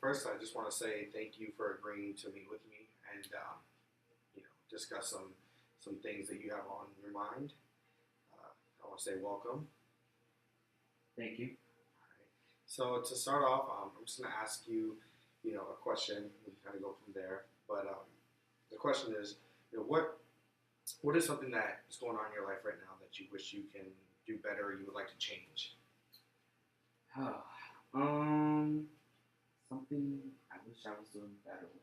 First, I just want to say thank you for agreeing to meet with me and discuss some things that you have on your mind. I want to say welcome. Thank you. All right. So to start off, I'm just going to ask you, a question. We can kind of go from there. But the question is, what is something that is going on in your life right now that you wish you can do better or you would like to change? Oh, um, something I wish I was doing better with.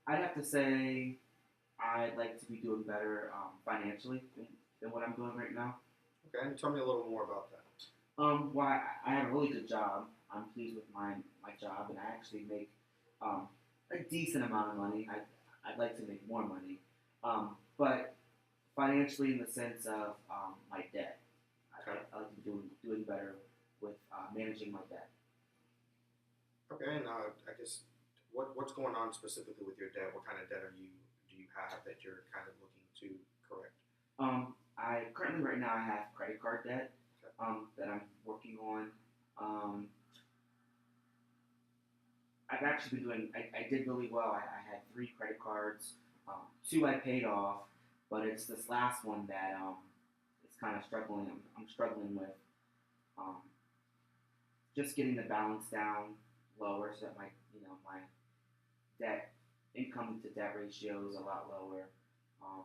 I'd have to say I'd like to be doing better financially than what I'm doing right now. Okay, and tell me a little more about that. Why I have a really good job. I'm pleased with my job, and I actually make a decent amount of money. I'd like to make more money, but financially, in the sense of my debt, Okay. I like to be doing better with managing my debt. Okay, and I guess what's going on specifically with your debt? What kind of debt do you have that you're kind of looking to correct? I currently right now I have credit card debt Okay. that I'm working on. Um, I've actually been doing. I did really well. I had three credit cards. Two I paid off, but it's this last one that is kind of struggling. I'm struggling with um, just getting the balance down lower so that my debt income to debt ratio is a lot lower. Um,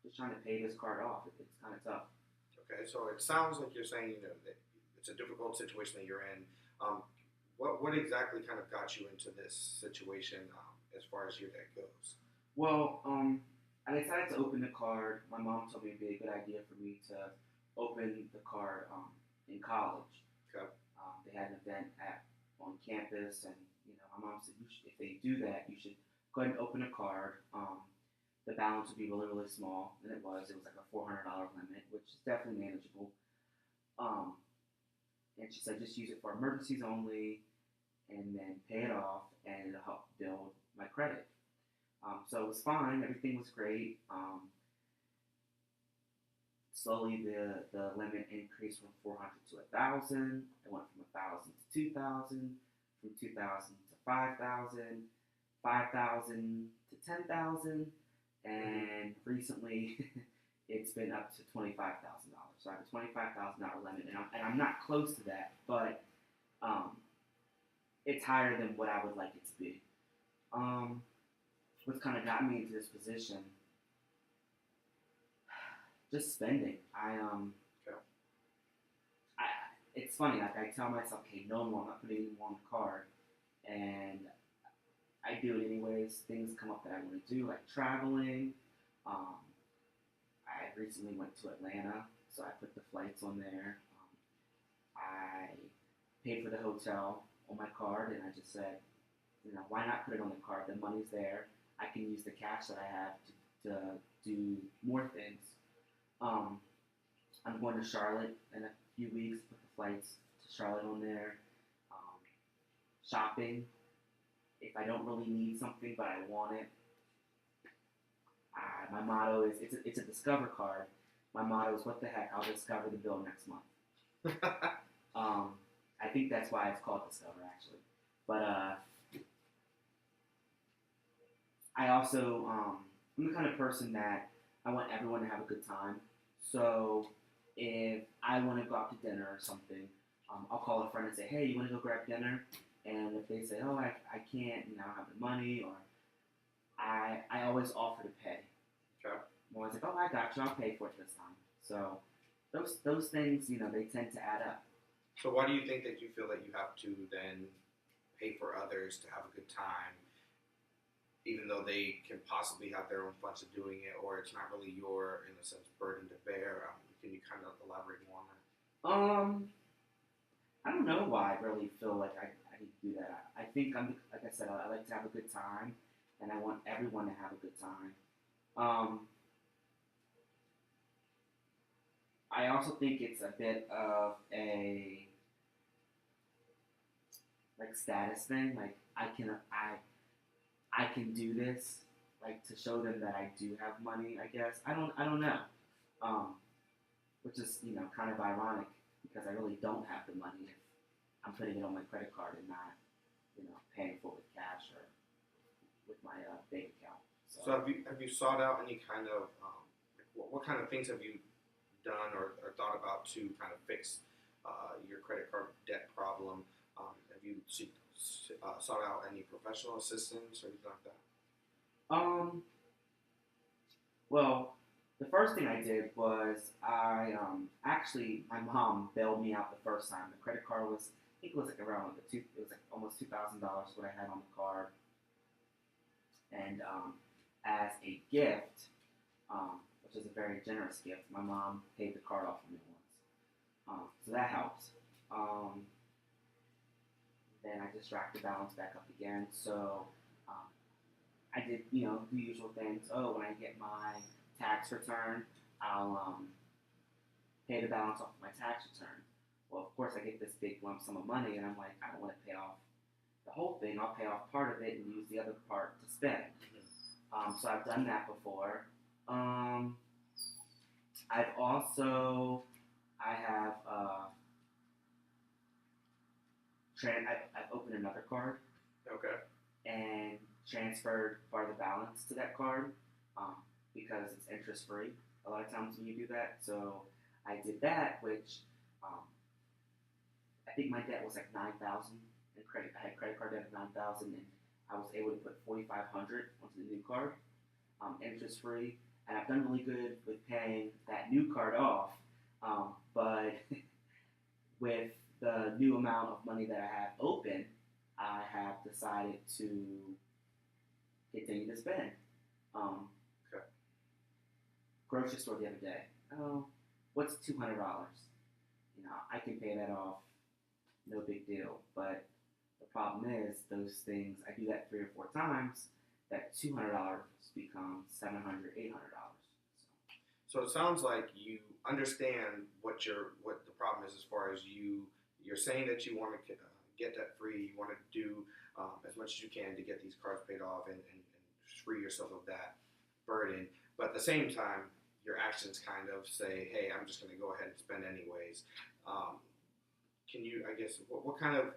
just trying to pay this card off. It's kind of tough. Okay, so it sounds like you're saying that it's a difficult situation that you're in. Um, what exactly kind of got you into this situation as far as your debt goes? Well, I decided to open the card. My mom told me it'd be a good idea for me to open the card in college. Okay. They had an event on campus, and my mom said if they do that, you should go ahead and open a card. The balance would be really, really small, and it was. It was like a $400 limit, which is definitely manageable. Um, and she said just use it for emergencies only, and then pay it off, and it'll help build my credit. So it was fine. Everything was great. Slowly, the limit increased from 400 to 1,000. It went from 1,000 to 2,000, from 2,000 to 5,000, 5,000 to 10,000, and recently it's been up to $25,000. So I have a $25,000 limit, and I'm not close to that, but um, it's higher than what I would like it to be. Um, what's kind of got me into this position? Just spending. Okay. I it's funny. Like I tell myself, okay, no more. I'm not putting any more on the card, and I do it anyways. Things come up that I want to do, like traveling. Um, I recently went to Atlanta, so I put the flights on there. I paid for the hotel on my card, and I just said, why not put it on the card? The money's there. I can use the cash that I have to do more things. Um, I'm going to Charlotte in a few weeks. Put the flights to Charlotte on there. Um, Shopping. If I don't really need something but I want it, my motto is it's a Discover card. My motto is what the heck? I'll discover the bill next month. I think that's why it's called Discover actually. But I also I'm the kind of person that I want everyone to have a good time. So if I want to go out to dinner or something, I'll call a friend and say, hey, you want to go grab dinner? And if they say, oh, I can't, I don't have the money, or I always offer to pay. Okay. I'm always like, oh, I got you, I'll pay for it this time. So those things, they tend to add up. So why do you think that you feel that you have to then pay for others to have a good time, even though they can possibly have their own funds of doing it, or it's not really your, in a sense, burden to bear? Can you kind of elaborate more on that? I don't know why I really feel like I need to do that. I think like I said, I like to have a good time, and I want everyone to have a good time. I also think it's a bit of a like status thing. Like I can do this, like to show them that I do have money. I guess I don't know, which is kind of ironic. because I really don't have the money if I'm putting it on my credit card and not, paying for it with cash or with my bank account. So have you sought out any kind of like what kind of things have you done or thought about to kind of fix your credit card debt problem? Have you sought out any professional assistance or anything like that? Um, well, the first thing I did was actually my mom bailed me out the first time. The credit card was, I think it was like around like it was like almost $2,000 what I had on the card, and as a gift, which is a very generous gift, my mom paid the card off for me once. So that helped. Um, then I just racked the balance back up again. So um, I did, the usual things. Oh, when I get my tax return, I'll pay the balance off of my tax return. Well, of course, I get this big lump sum of money, and I'm like, I don't want to pay off the whole thing. I'll pay off part of it and use the other part to spend. So I've done that before. I've also, I have, I've opened another card Okay. and transferred part of the balance to that card um, because it's interest free a lot of times when you do that. So I did that, which I think my debt was like 9,000 in credit. I had credit card debt of 9,000, and I was able to put 4,500 onto the new card, interest free. And I've done really good with paying that new card off, but with the new amount of money that I have open, I have decided to continue to spend. Okay. Grocery store the other day. Oh, what's $200? I can pay that off, no big deal. But the problem is, those things I do that 3 or 4 times. That $200 becomes $700, $800. So it sounds like you understand what the problem is as far as you're saying that you want to get debt free. You want to do as much as you can to get these cards paid off and free yourself of that burden. But at the same time, your actions kind of say, "Hey, I'm just going to go ahead and spend anyways." Can you, I guess, what kind of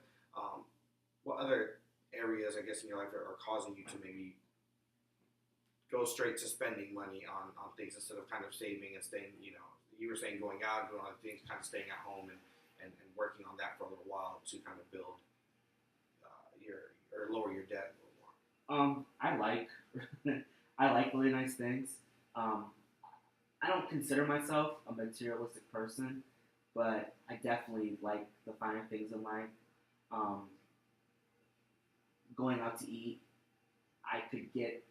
what other areas, I guess, in your life are causing you to maybe go straight to spending money on things instead of kind of saving and staying, you were saying going out and doing other things, kind of staying at home and working on that for a little while to kind of build or lower your debt a little more. I like I like really nice things. I don't consider myself a materialistic person, but I definitely like the finer things in life. Going out to eat, I could get,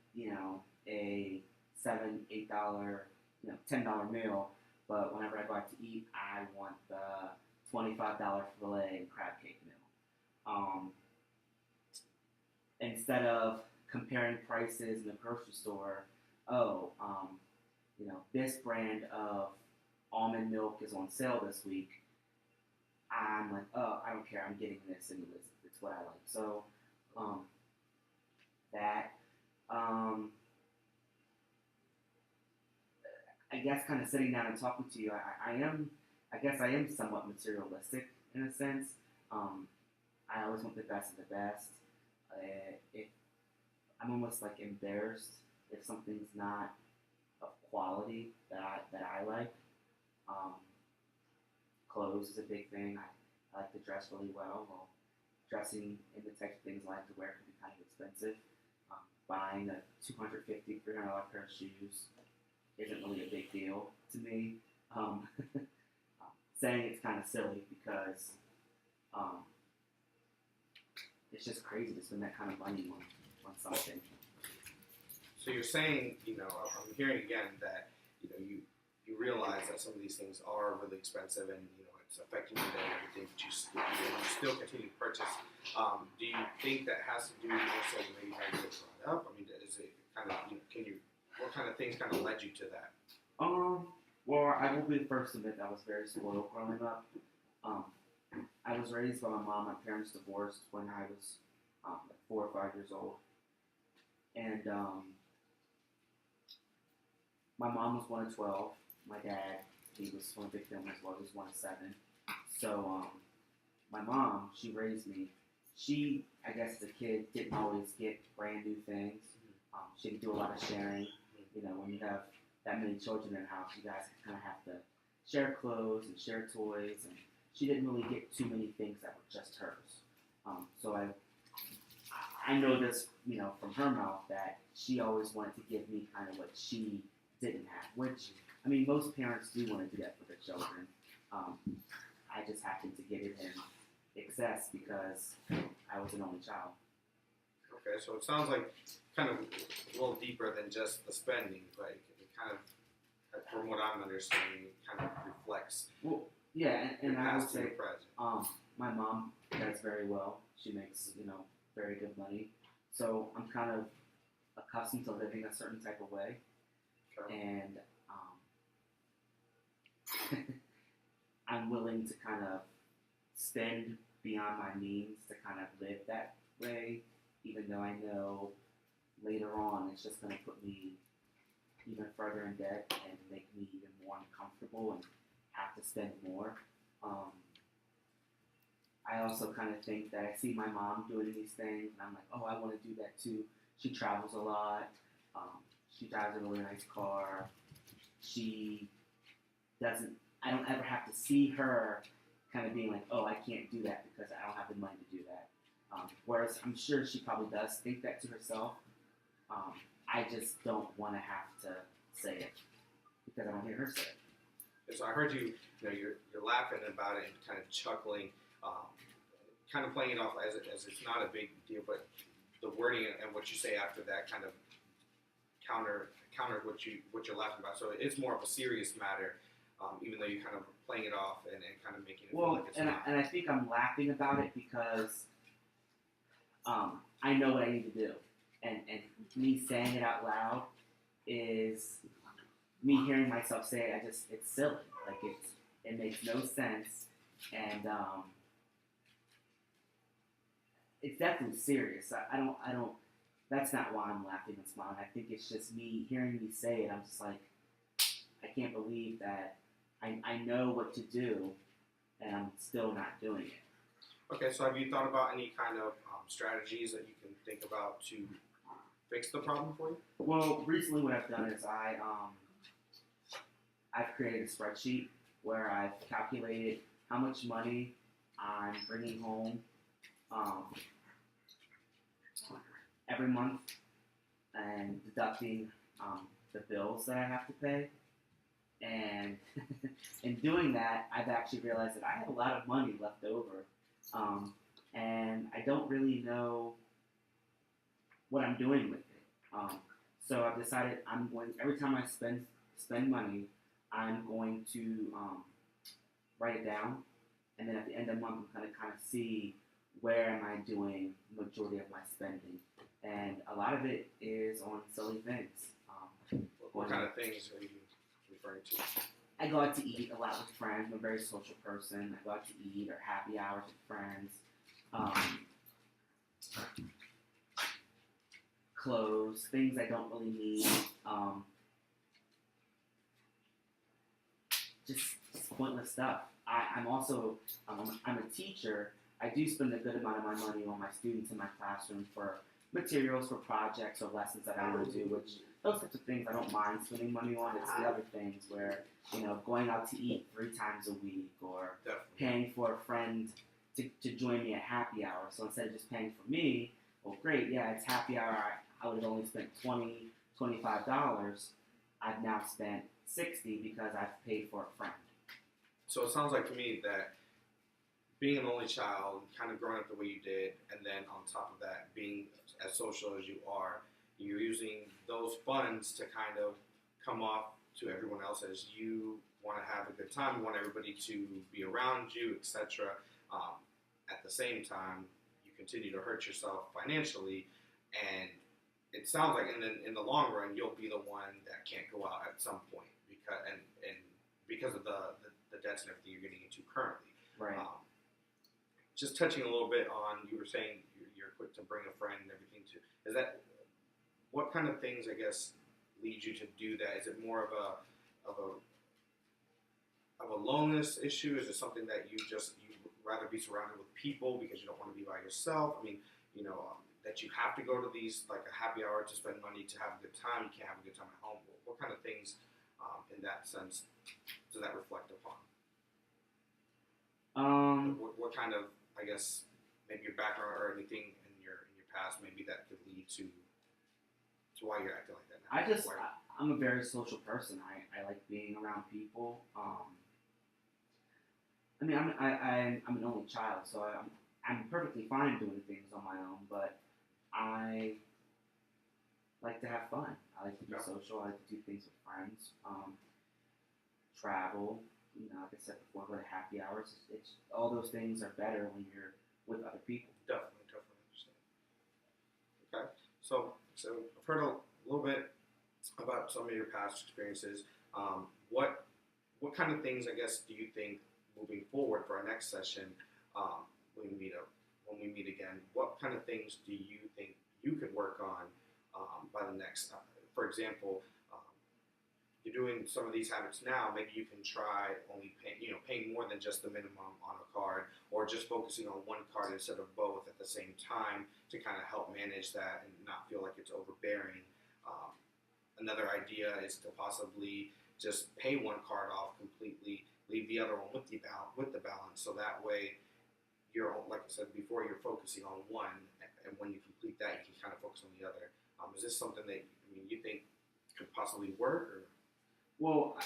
a $7, $8, $10 meal, but whenever I go out to eat, I want the $25 filet and crab cake meal. Instead of comparing prices in the grocery store, this brand of almond milk is on sale this week. I'm like, oh, I don't care. I'm getting this anyways. It's what I like. So that. I guess kind of sitting down and talking to you, I guess I am somewhat materialistic in a sense. I always want the best of the best. If I'm almost like embarrassed if something's not of quality that I like. Clothes is a big thing. I like to dress really well. Well, dressing in the types of things I like to wear can be kind of expensive. Buying a $250, $300 pair of shoes isn't really a big deal to me. Saying it's kind of silly because it's just crazy to spend that kind of money on something. So you're saying, I'm hearing again that, you realize that some of these things are really expensive and, it's affecting you and everything, but you still continue to purchase. Do you think that has to do more so with maybe how you get brought up? I mean, is it kind of, what kind of things kind of led you to that? Well, I will be the first to admit that I was very spoiled growing up. I was raised by my mom. My parents divorced when I was like 4 or 5 years old. And my mom was 1 of 12. My dad, he was one of big family as well. He was 1 of 7. So my mom, she raised me. She, I guess, as a kid, didn't always get brand new things. She didn't do a lot of sharing. You know, when you have that many children in the house, you guys kind of have to share clothes and share toys, and she didn't really get too many things that were just hers. So I know this, you know, from her mouth that she always wanted to give me kind of what she didn't have, which, I mean, most parents do want to do that for their children. I just happened to get it in excess because I was an only child. Okay, so it sounds like kind of a little deeper than just the spending, but it kind of, from what I'm understanding, it kind of reflects. Well, yeah, and I would say, present. my mom does very well. She makes, you know, very good money. So I'm kind of accustomed to living a certain type of way. Okay. And I'm willing to kind of spend beyond my means to kind of live that way, even though I know later on it's just going to put me even further in debt and make me even more uncomfortable and have to spend more. I also kind of think that I see my mom doing these things, and I'm like, oh, I want to do that too. She travels a lot. She drives a really nice car. She doesn't, I don't ever have to see her kind of being like, oh, I can't do that because I don't have the money to do that. Whereas I'm sure she probably does think that to herself. I just don't want to have to say it because I don't hear her say it. So I heard you, you know, you're laughing about it and kind of chuckling, kind of playing it off as it's not a big deal, but the wording and what you say after that kind of counter what you're laughing about. So it's more of a serious matter, even though you're kind of playing it off and kind of making it feel like it's not. And I think I'm laughing about it because I know what I need to do, and me saying it out loud is me hearing myself say it. It's silly, like it makes no sense, and it's definitely serious. I don't. That's not why I'm laughing and smiling. I think it's just me hearing me say it. I'm just like, I can't believe that I know what to do, and I'm still not doing it. Okay, so have you thought about any kind of strategies that you can think about to fix the problem for you? Well, recently what I've done is I've created a spreadsheet where I've calculated how much money I'm bringing home every month and deducting the bills that I have to pay. And in doing that, I've actually realized that I have a lot of money left over, and I don't really know what I'm doing with it. So I've decided every time I spend money, I'm going to write it down, and then at the end of the month, I'm going to kind of see where am I doing the majority of my spending. And a lot of it is on silly things. What kind of things are you referring to? I go out to eat a lot with friends. I'm a very social person. I go out to eat or happy hours with friends. Clothes, things I don't really need. Just pointless stuff. I'm also I'm a teacher. I do spend a good amount of my money on my students in my classroom for materials for projects or lessons that I want to do, which those types of things I don't mind spending money on. It's the other things where, you know, going out to eat 3 times a week or paying for a friend to join me at happy hour. So instead of just paying for me, well, great, yeah, it's happy hour. I would have only spent $20, $25. I've now spent $60 because I've paid for a friend. So it sounds like to me that being an only child, kind of growing up the way you did, and then on top of that, being as social as you are, you're using those funds to kind of come off to everyone else as you want to have a good time, you want everybody to be around you, etc. At the same time, you continue to hurt yourself financially, and it sounds like in the long run, you'll be the one that can't go out at some point because of the debts and everything you're getting into currently. Right. Just touching a little bit on, you were saying you're quick to bring a friend and everything too. Is that, what kind of things, I guess, lead you to do that? Is it more of a of a loneliness issue? Is it something that you rather be surrounded with people because you don't want to be by yourself? I mean, that you have to go to these like a happy hour to spend money to have a good time. You can't have a good time at home. What kind of things, in that sense, does that reflect upon? What kind of, I guess, maybe your background or anything in your past, maybe that could lead to why you're acting like that now? I'm a very social person. I like being around people. I mean, I'm an only child, so I'm perfectly fine doing things on my own, but I like to have fun. I like to be social. I like to do things with friends. Travel. Like I said before, go to happy hours. It's all those things are better when you're with other people. Definitely understand. Okay, so I've heard a little bit about some of your past experiences. What kind of things, I guess, do you think moving forward for our next session, when we meet again? What kind of things do you think you could work on by the next? For example, you're doing some of these habits now. Maybe you can try only paying more than just the minimum on a card, or just focusing on one card instead of both at the same time to kind of help manage that and not feel like it's overbearing. Another idea is to possibly just pay one card off completely, leave the other one with the balance, so that way you're, like I said before, you're focusing on one, and when you complete that, you can kind of focus on the other. Is this something that you think could possibly work? Or? Well,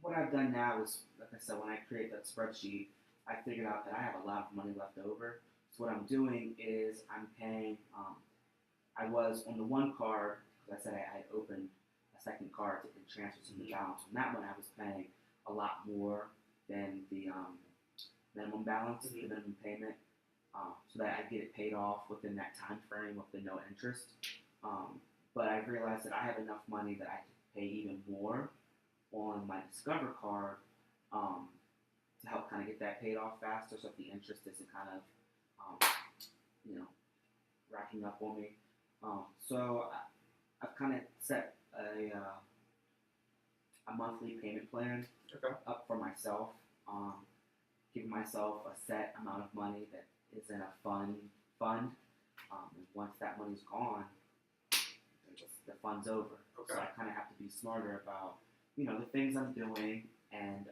what I've done now is, like I said, when I create that spreadsheet, I figured out that I have a lot of money left over. So what I'm doing is I'm paying. I was on the one card, because I said I had opened a second card to transfer some of the balance. On that one, I was paying a lot more than the minimum balance, the minimum payment, so that I get it paid off within that time frame with the no interest. But I realized that I have enough money that I could pay even more on my Discover card, to help kind of get that paid off faster, so if the interest isn't kind of racking up on me. So I've kind of set a monthly payment plan up for myself, giving myself a set amount of money that is in a fund. And once that money's gone, the fund's over. Okay. So I kind of have to be smarter about, the things I'm doing and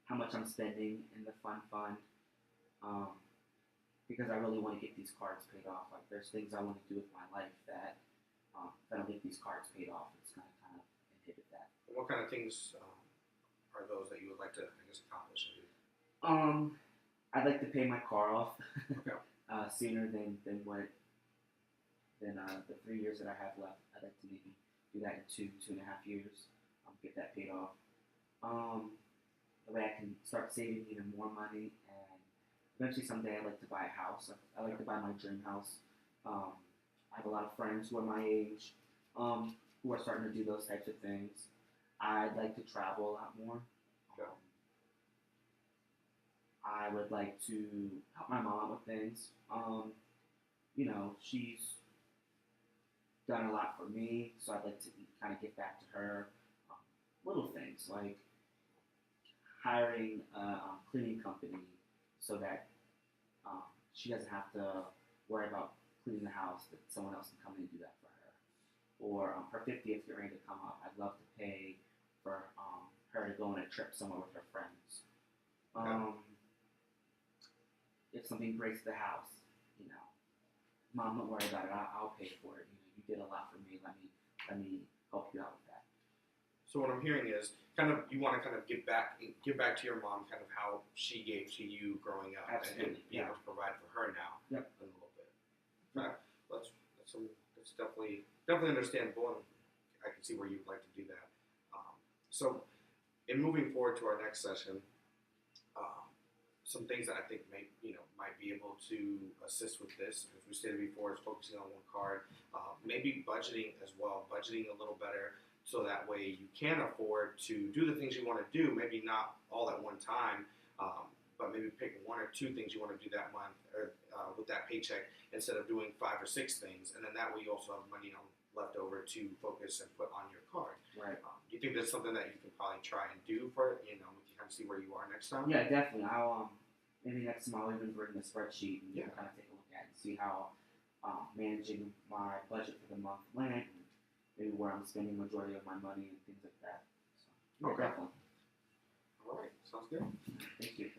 how much I'm spending in the fund, because I really want to get these cards paid off. Like, there's things I want to do with my life that if I don't get these cards paid off, it's going to kind of inhibit that. And what kind of things are those that you would like to, I guess, accomplish? I'd like to pay my car off sooner than the 3 years that I have left. I'd like to maybe do that in 2.5 years. Get that paid off. The way I can start saving even more money, and eventually someday I'd like to buy a house. I like to buy my dream house. I have a lot of friends who are my age, who are starting to do those types of things. I'd like to travel a lot more. I would like to help my mom with things. She's done a lot for me, so I'd like to kind of give back to her. Little things like hiring a cleaning company so that she doesn't have to worry about cleaning the house, that someone else can come in and do that for her. Or her 50th year to come up, I'd love to pay for her to go on a trip somewhere with her friends. If something breaks the house, Mom, don't worry about it. I'll pay for it. You did a lot for me. Let me help you out with that. So what I'm hearing is you want to kind of give back to your mom, kind of how she gave to you growing up, and be able to provide for her now in a little bit. Okay, that's definitely understandable, and I can see where you'd like to do that. So, in moving forward to our next session, some things that I think might be able to assist with this, as we stated before, is focusing on one card. Maybe budgeting as well, budgeting a little better, so that way you can afford to do the things you want to do. Maybe not all at one time, but maybe pick one or two things you want to do that month, or with that paycheck, instead of doing 5 or 6 things. And then that way you also have money left over to focus and put on your card. Right. Do you think that's something that you can probably try and do for, we can kind of see where you are next time? Yeah, definitely. I'll maybe next time I'll even bring the spreadsheet and kind of take a look at it and see how managing my budget for the month went, and maybe where I'm spending the majority of my money and things like that. So, Okay. definitely. All right. Sounds good. Thank you.